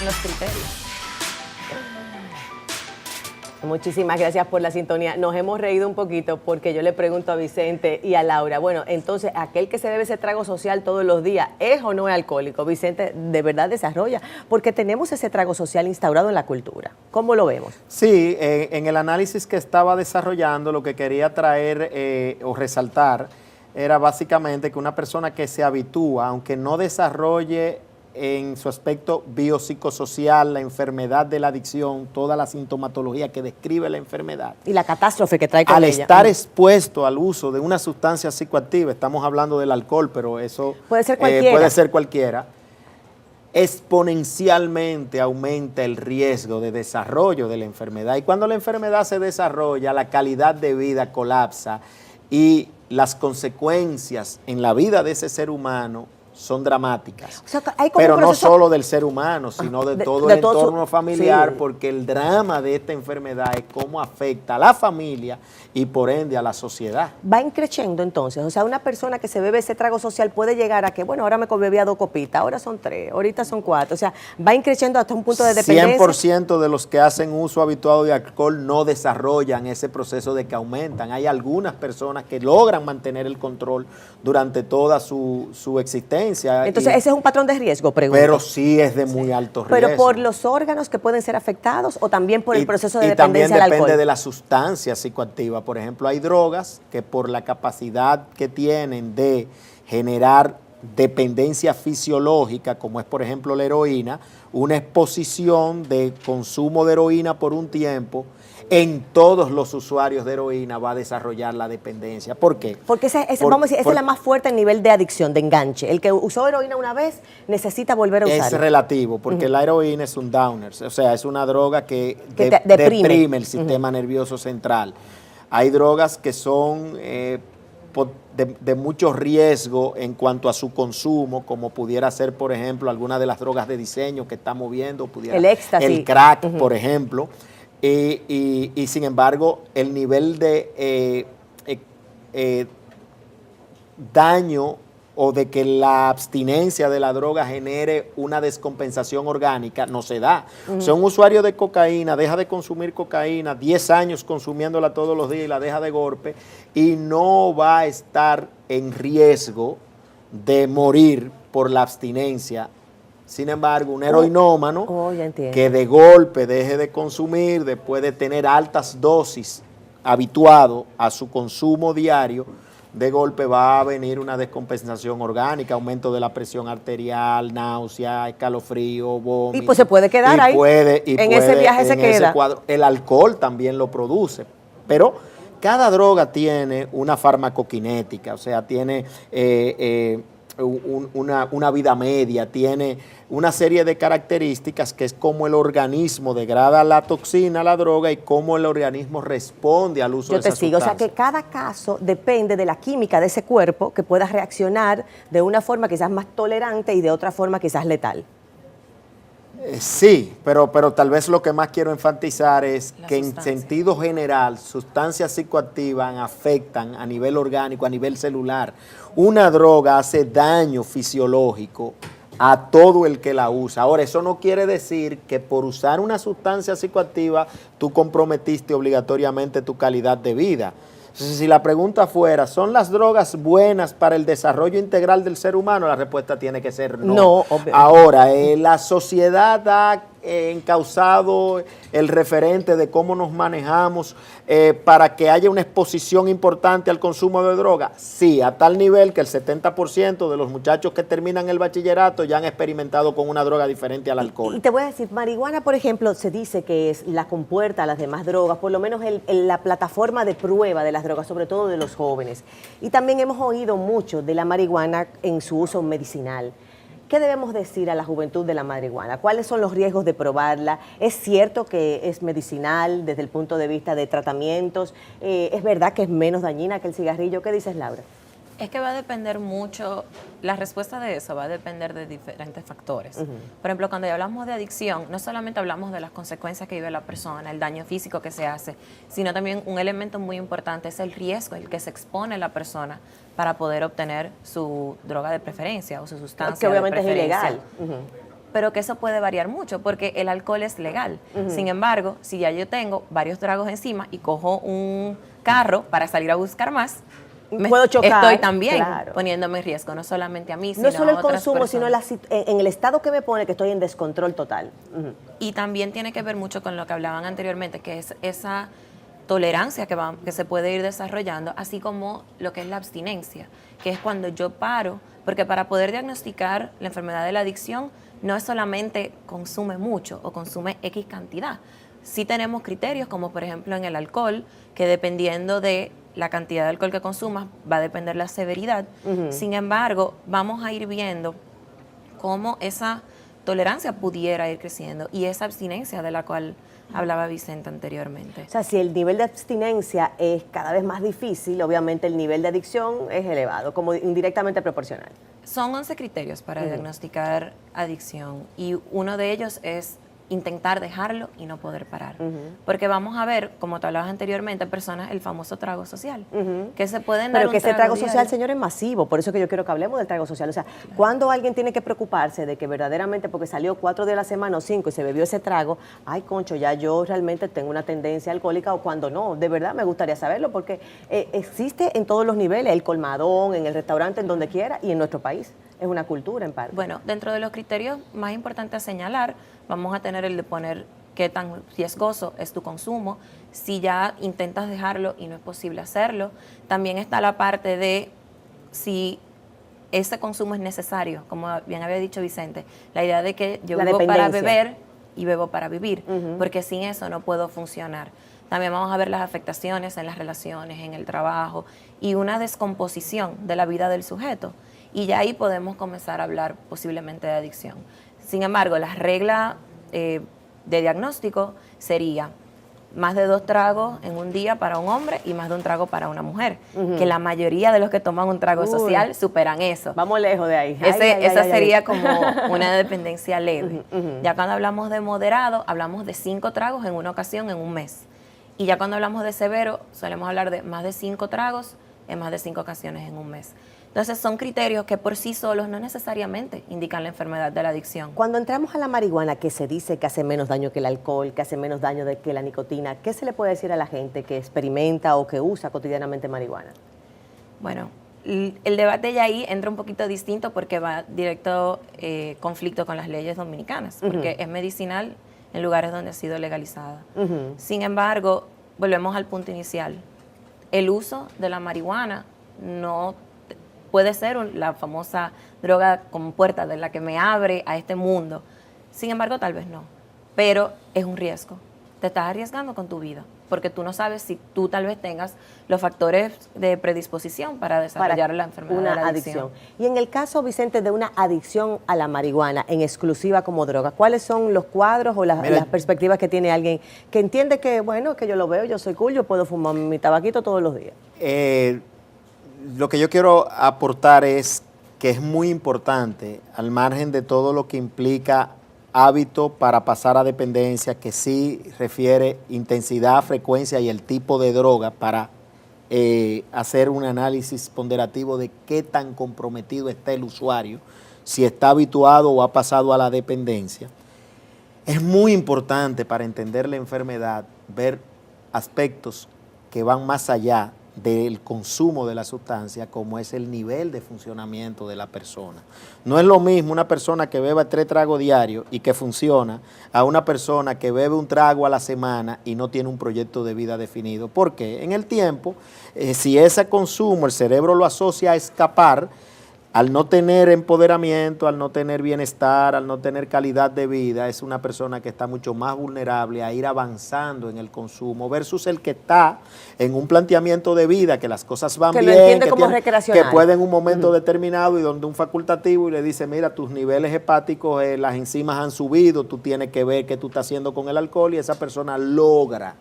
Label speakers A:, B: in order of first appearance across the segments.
A: los criterios.
B: Muchísimas gracias por la sintonía. Nos hemos reído un poquito porque yo le pregunto a Vicente y a Laura, bueno, entonces, aquel que se bebe ese trago social todos los días, ¿es o no es alcohólico? Vicente, ¿de verdad desarrolla? Porque tenemos ese trago social instaurado en la cultura. ¿Cómo lo vemos?
C: Sí, en el análisis que estaba desarrollando, lo que quería traer o resaltar era básicamente que una persona que se habitúa, aunque no desarrolle en su aspecto biopsicosocial, la enfermedad de la adicción, toda la sintomatología que describe la enfermedad.
B: Y la catástrofe que trae con
C: al
B: ella.
C: estar expuesto al uso de una sustancia psicoactiva, estamos hablando del alcohol, pero eso
B: puede ser cualquiera.
C: Exponencialmente aumenta el riesgo de desarrollo de la enfermedad. Y cuando la enfermedad se desarrolla, la calidad de vida colapsa y las consecuencias en la vida de ese ser humano son dramáticas,
B: o sea, hay como
C: pero
B: un
C: no solo del ser humano, sino de todo el entorno familiar,
B: sí.
C: Porque el drama de esta enfermedad es cómo afecta a la familia y por ende a la sociedad.
B: Va increciendo entonces, o sea, una persona que se bebe ese trago social puede llegar a que, bueno, ahora me bebía 2 copitas, ahora son 3, ahorita son 4, o sea, va increciendo hasta un punto de dependencia.
C: 100% de los que hacen uso habituado de alcohol no desarrollan ese proceso de que aumentan. Hay algunas personas que logran mantener el control durante toda su existencia.
B: Entonces, ese es un patrón de riesgo, pregunto.
C: Pero sí es de muy alto riesgo.
B: ¿Pero por los órganos que pueden ser afectados o también por el proceso de dependencia
C: al alcohol? Y también depende de la sustancia psicoactiva. Por ejemplo, hay drogas que por la capacidad que tienen de generar dependencia fisiológica, como es por ejemplo la heroína, una exposición de consumo de heroína por un tiempo, en todos los usuarios de heroína va a desarrollar la dependencia. ¿Por qué?
B: Porque esa es la más fuerte en nivel de adicción, de enganche. El que usó heroína una vez necesita volver a usarla.
C: Es relativo, porque la heroína es un downer, o sea, es una droga que deprime el sistema nervioso central. Hay drogas que son de mucho riesgo en cuanto a su consumo, como pudiera ser, por ejemplo, alguna de las drogas de diseño que estamos viendo,
B: el éxtasis,
C: el crack, por ejemplo. Y sin embargo, el nivel de daño o de que la abstinencia de la droga genere una descompensación orgánica no se da. O sea, un usuario de cocaína deja de consumir cocaína, 10 años consumiéndola todos los días y la deja de golpe y no va a estar en riesgo de morir por la abstinencia. Sin embargo, un heroinómano que de golpe deje de consumir, después de tener altas dosis, habituado a su consumo diario, de golpe va a venir una descompensación orgánica, aumento de la presión arterial, náusea, escalofrío, vómito.
B: Y pues se puede quedar ahí. En ese viaje se queda.
C: Cuadro. El alcohol también lo produce, pero cada droga tiene una farmacokinética, o sea, tiene una vida media, tiene una serie de características que es como el organismo degrada la toxina, la droga, y cómo el organismo responde al uso de esa sustancia.
B: O sea que cada caso depende de la química de ese cuerpo que pueda reaccionar de una forma quizás más tolerante y de otra forma quizás letal.
C: Sí, pero tal vez lo que más quiero enfatizar es que en sentido general, sustancias psicoactivas afectan a nivel orgánico, a nivel celular. Una droga hace daño fisiológico a todo el que la usa. Ahora, eso no quiere decir que por usar una sustancia psicoactiva tú comprometiste obligatoriamente tu calidad de vida. Entonces, si la pregunta fuera, ¿son las drogas buenas para el desarrollo integral del ser humano? La respuesta tiene que ser no.
B: No, obviamente.
C: Ahora, la sociedad ha encauzado el referente de cómo nos manejamos para que haya una exposición importante al consumo de droga. Sí, a tal nivel que el 70% de los muchachos que terminan el bachillerato ya han experimentado con una droga diferente al alcohol.
B: Y te voy a decir, marihuana, por ejemplo, se dice que es la compuerta a las demás drogas, por lo menos la plataforma de prueba de las drogas, sobre todo de los jóvenes. Y también hemos oído mucho de la marihuana en su uso medicinal. ¿Qué debemos decir a la juventud de la marihuana? ¿Cuáles son los riesgos de probarla? ¿Es cierto que es medicinal desde el punto de vista de tratamientos? ¿Es verdad que es menos dañina que el cigarrillo? ¿Qué dices, Laura?
A: Es que va a depender mucho, la respuesta de eso va a depender de diferentes factores. Por ejemplo, cuando hablamos de adicción, no solamente hablamos de las consecuencias que vive la persona, el daño físico que se hace, sino también un elemento muy importante es el riesgo, el que se expone la persona para poder obtener su droga de preferencia o su sustancia
B: que obviamente
A: de preferencia.
B: es ilegal.
A: pero que eso puede variar mucho porque el alcohol es legal. Sin embargo, si ya yo tengo varios tragos encima y cojo un carro para salir a buscar más,
B: puedo chocar,
A: estoy también
B: claro,
A: poniéndome en riesgo, no solamente a mí, sino
B: no solo el
A: a otras
B: consumo,
A: personas.
B: sino en el estado que me pone, que estoy en descontrol total.
A: Y también tiene que ver mucho con lo que hablaban anteriormente, que es esa tolerancia que se puede ir desarrollando, así como lo que es la abstinencia, que es cuando yo paro, porque para poder diagnosticar la enfermedad de la adicción no es solamente consume mucho o consume X cantidad. Sí tenemos criterios, como por ejemplo en el alcohol, que dependiendo de la cantidad de alcohol que consumas va a depender la severidad. Sin embargo, vamos a ir viendo cómo esa tolerancia pudiera ir creciendo y esa abstinencia de la cual hablaba Vicente anteriormente.
B: O sea, si el nivel de abstinencia es cada vez más difícil, obviamente el nivel de adicción es elevado, como indirectamente proporcional.
A: Son 11 criterios para diagnosticar adicción y uno de ellos es intentar dejarlo y no poder parar. Porque vamos a ver, como tú hablabas anteriormente, personas, el famoso trago social, que se pueden dar
B: Pero que
A: un
B: ese trago
A: diario.
B: social, señor, es masivo, por eso que yo quiero que hablemos del trago social. O sea, cuando alguien tiene que preocuparse de que verdaderamente, porque salió 4 de la semana o 5 y se bebió ese trago, ay, concho, ya yo realmente tengo una tendencia alcohólica, o cuando no, de verdad me gustaría saberlo, porque existe en todos los niveles, el colmadón, en el restaurante, en donde quiera, y en nuestro país. Es una cultura en parte.
A: Bueno, dentro de los criterios más importantes a señalar, vamos a tener el de poner qué tan riesgoso es tu consumo, si ya intentas dejarlo y no es posible hacerlo. También está la parte de si ese consumo es necesario, como bien había dicho Vicente, la idea de que yo
B: La
A: bebo para
B: dependencia.
A: beber y bebo para vivir, porque sin eso no puedo funcionar. También vamos a ver las afectaciones en las relaciones, en el trabajo y una descomposición de la vida del sujeto. Y ya ahí podemos comenzar a hablar posiblemente de adicción. Sin embargo, la regla de diagnóstico sería más de 2 tragos en un día para un hombre y más de 1 trago para una mujer. Que la mayoría de los que toman un trago social superan eso.
B: Vamos lejos de ahí.
A: Esa sería como una dependencia leve. Ya cuando hablamos de moderado, hablamos de 5 tragos en una ocasión en un mes. Y ya cuando hablamos de severo, solemos hablar de más de 5 tragos en más de 5 ocasiones en un mes. Entonces son criterios que por sí solos no necesariamente indican la enfermedad de la adicción.
B: Cuando entramos a la marihuana, que se dice que hace menos daño que el alcohol, que hace menos daño que la nicotina, ¿qué se le puede decir a la gente que experimenta o que usa cotidianamente marihuana?
A: Bueno, el debate ya ahí entra un poquito distinto porque va directo conflicto con las leyes dominicanas, porque es medicinal en lugares donde ha sido legalizada. Sin embargo, volvemos al punto inicial. El uso de la marihuana no puede ser la famosa droga con puerta de la que me abre a este mundo. Sin embargo, tal vez no. Pero es un riesgo. Te estás arriesgando con tu vida, porque tú no sabes si tú tal vez tengas los factores de predisposición para desarrollar la enfermedad de la adicción.
B: Y en el caso, Vicente, de una adicción a la marihuana en exclusiva como droga, ¿cuáles son los cuadros o las perspectivas que tiene alguien que entiende que, bueno, que yo lo veo, yo soy cool, yo puedo fumar mi tabaquito todos los días?
C: Lo que yo quiero aportar es que es muy importante, al margen de todo lo que implica hábito para pasar a dependencia, que sí refiere intensidad, frecuencia y el tipo de droga, para hacer un análisis ponderativo de qué tan comprometido está el usuario, si está habituado o ha pasado a la dependencia. Es muy importante para entender la enfermedad ver aspectos que van más allá del consumo de la sustancia, como es el nivel de funcionamiento de la persona. No es lo mismo una persona que beba 3 tragos diarios y que funciona, a una persona que bebe 1 trago a la semana y no tiene un proyecto de vida definido. ¿Por qué? En el tiempo, si ese consumo el cerebro lo asocia a escapar, al no tener empoderamiento, al no tener bienestar, al no tener calidad de vida, es una persona que está mucho más vulnerable a ir avanzando en el consumo versus el que está en un planteamiento de vida, que las cosas van bien,
B: lo entiende como recreacional,
C: que puede en un momento determinado y donde un facultativo y le dice, mira, tus niveles hepáticos, las enzimas han subido, tú tienes que ver qué tú estás haciendo con el alcohol, y esa persona logra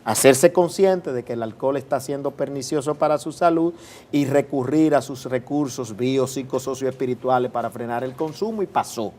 C: hacerse consciente de que el alcohol está siendo pernicioso para su salud y recurrir a sus recursos biopsicosocioespirituales para frenar el consumo, y pasó.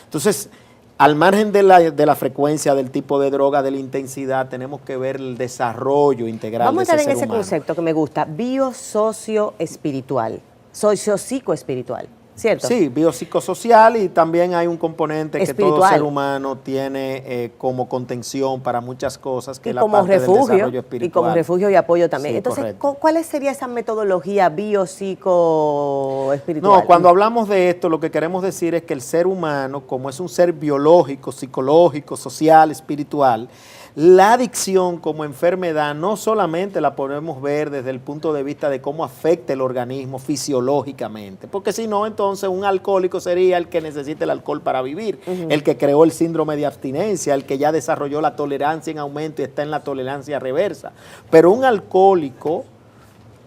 C: Entonces, al margen de la frecuencia, del tipo de droga, de la intensidad, tenemos que ver el desarrollo integral de ese ser humano.
B: Vamos a entrar en ese concepto que me gusta, biosocioespiritual, sociopsicoespiritual. ¿cierto?
C: Sí, biopsicosocial, y también hay un componente que todo
B: Espiritual.
C: ser humano tiene como contención para muchas cosas, que
B: Y
C: es la
B: como
C: parte del
B: refugio,
C: desarrollo espiritual.
B: y como refugio y apoyo también.
C: Sí,
B: Entonces,
C: correcto.
B: ¿cuál sería esa metodología biopsicoespiritual?
C: No, cuando hablamos de esto, lo que queremos decir es que el ser humano, como es un ser biológico, psicológico, social, espiritual, la adicción como enfermedad no solamente la podemos ver desde el punto de vista de cómo afecta el organismo fisiológicamente, porque si no, entonces un alcohólico sería el que necesita el alcohol para vivir, el que creó el síndrome de abstinencia, el que ya desarrolló la tolerancia en aumento y está en la tolerancia reversa. Pero un alcohólico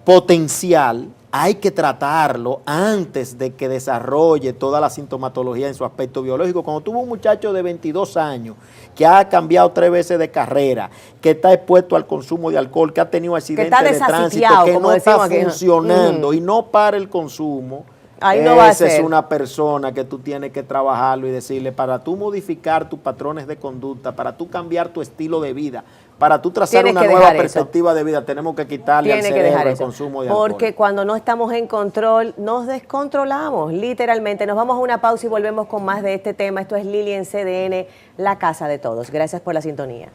C: potencial hay que tratarlo antes de que desarrolle toda la sintomatología en su aspecto biológico. Cuando tuvo un muchacho de 22 años que ha cambiado 3 veces de carrera, que está expuesto al consumo de alcohol, que ha tenido accidentes de tránsito, que no está funcionando y no para el consumo,
B: ahí no va a
C: esa es
B: ser
C: una persona que tú tienes que trabajarlo y decirle, para tú modificar tus patrones de conducta, para tú cambiar tu estilo de vida, para tú trazar una nueva perspectiva de vida, tenemos que quitarle al cerebro el consumo de alcohol.
B: Porque cuando no estamos en control, nos descontrolamos, literalmente. Nos vamos a una pausa y volvemos con más de este tema. Esto es Lili en CDN, la casa de todos. Gracias por la sintonía.